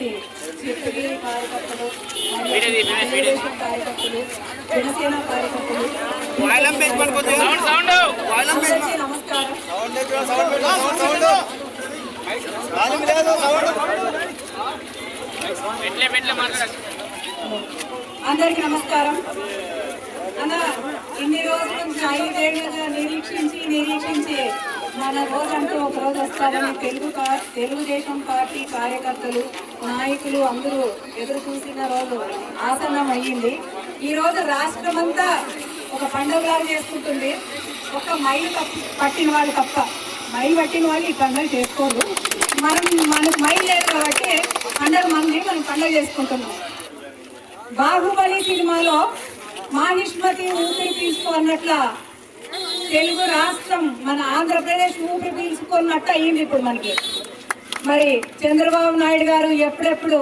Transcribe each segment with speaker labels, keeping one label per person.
Speaker 1: ఉన్నటువంటి చిత్తగిరి కార్యకర్తలు, తెలుగుదేశం కార్యకర్తలు, జనసేన కార్యకర్తలు, అందరికీ నమస్కారం. అందరికీ నమస్కారం. అన్న ఇన్ని రోజుల నుంచి 5 ఏళ్ళుగా నిరీక్షించి మన రోజంటూ ఒక రోజు వస్తారని తెలుగుదేశం పార్టీ కార్యకర్తలు, నాయకులు అందరూ ఎదురు చూసిన రోజు ఆసన్నం అయ్యింది. ఈ రోజు రాష్ట్రమంతా ఒక పండుగలాగా చేసుకుంటుంది. ఒక మైలు పట్టిన వాళ్ళు తప్ప, మైలు పట్టిన వాళ్ళు ఈ పండుగ చేసుకోరు. మనకు మైలు లేదు కాబట్టి 100 మంది మనం పండుగ చేసుకుంటున్నాం. బాహుబలి సినిమాలో మాహిష్మతి ఊపిరి పీల్చుకున్నట్ల తెలుగు రాష్ట్రం మన ఆంధ్రప్రదేశ్ ఊపిరి పీల్చుకున్నట్టు అయ్యింది ఇప్పుడు మనకి. మరి చంద్రబాబు నాయుడు గారు ఎప్పుడెప్పుడు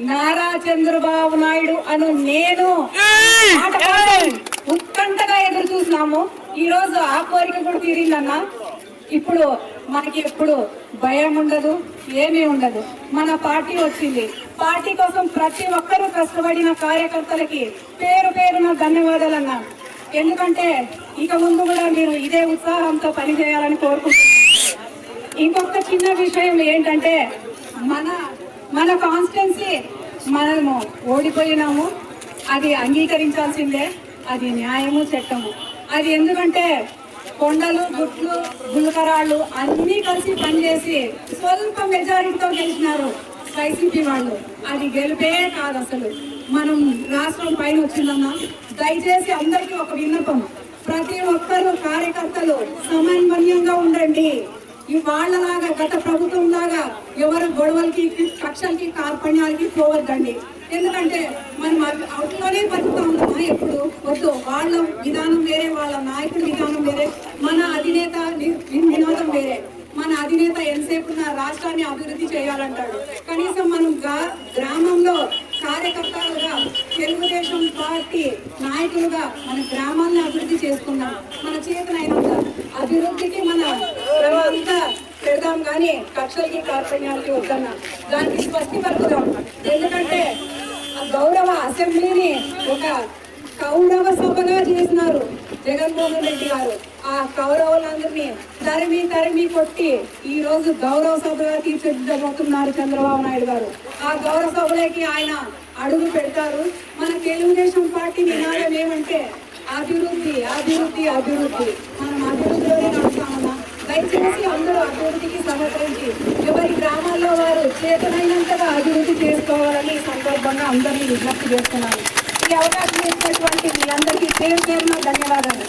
Speaker 1: నారా చంద్రబాబు నాయుడు అను నేను మాట ఉత్కంఠగా ఎదురు చూసినాము. ఈ రోజు ఆ కోరిక కూడా తీరిందన్నా. ఇప్పుడు మనకి ఎప్పుడు భయం ఉండదు, ఏమీ ఉండదు. మన పార్టీ వచ్చింది. పార్టీ కోసం ప్రతి ఒక్కరూ కష్టపడిన కార్యకర్తలకి పేరు పేరున ధన్యవాదాలన్నా. ఎందుకంటే ఇక ముందు కూడా మీరు ఇదే ఉత్సాహంతో పనిచేయాలని కోరుకుంటున్నాను. ఇంకొక చిన్న విషయం ఏంటంటే మన కాన్స్టిట్యున్సీ మనము ఓడిపోయినాము. అది అంగీకరించాల్సిందే. అది న్యాయము, చట్టము. అది ఎందుకంటే కొండలు, గుట్లు, గుల్కరాళ్ళు అన్నీ కలిసి పనిచేసి స్వల్ప మెజారిటీతో గెలిచినారు వైసీపీ వాళ్ళు. అది గెలిపే కాదు అసలు. మనం రాష్ట్రం పైన వచ్చిందన్నా. దయచేసి అందరికీ ఒక విన్నపం, ప్రతి ఒక్కరు కార్యకర్తలు సమన్వయంగా ఉండండి. వాళ్ళలాగా గత ప్రభుత్వం లాగా ఎవరు గొడవలకి, కక్షలకి, కార్పణ్యాలకి పోవద్దండి. ఎందుకంటే మనం అవుట్లోనే బతుకుతా ఉందమ్మా. ఎప్పుడు వద్దు. వాళ్ళ విధానం వేరే, వాళ్ళ నాయకుడి విధానం వేరే, మన అధినేత వినోదం వేరే. మన అధినేత ఎంతసేపు రాష్ట్రాన్ని అభివృద్ధి చేయాలంటాడు. కనీసం మనం గ్రామంలో కార్యకర్తలుగా, తెలుగుదేశం పార్టీ నాయకులుగా మన గ్రామాన్ని అభివృద్ధి చేసుకున్నాం. మన చేతనైనంత అభివృద్ధికి మన అంతా పెడదాం, కానీ కక్షలకి, కార్పణ్యాలకి వద్దన్నా. దానికి స్పష్టి పలుకుదాం. ఎందుకంటే గౌరవ అసెంబ్లీని ఒక కౌరవ సభగా చేసినారు జగన్మోహన్ రెడ్డి గారు. ఆ కౌరవులందరినీ తరిమి కొట్టి ఈ రోజు గౌరవ సభగా తీర్చిదిద్దబోతున్నారు చంద్రబాబు నాయుడు గారు. ఆ గౌరవ సభలోకి ఆయన అడుగు పెడతారు. మన తెలుగుదేశం పార్టీ నినాదం ఏమంటే అభివృద్ధి, అభివృద్ధి, అభివృద్ధి. మనం అభివృద్ధిలోనే నడుస్తామన్నా. దయచేసి అందరూ అభివృద్ధికి సహకరించి ఎవరి గ్రామాల్లో వారు చేతనైనంతగా అభివృద్ధి చేసుకోవాలని ఈ సందర్భంగా అందరినీ విజ్ఞప్తి చేస్తున్నాను. ఈ అవకాశం ఇచ్చినటువంటి మీ అందరికీ పేరు పేరున ధన్యవాదాలు.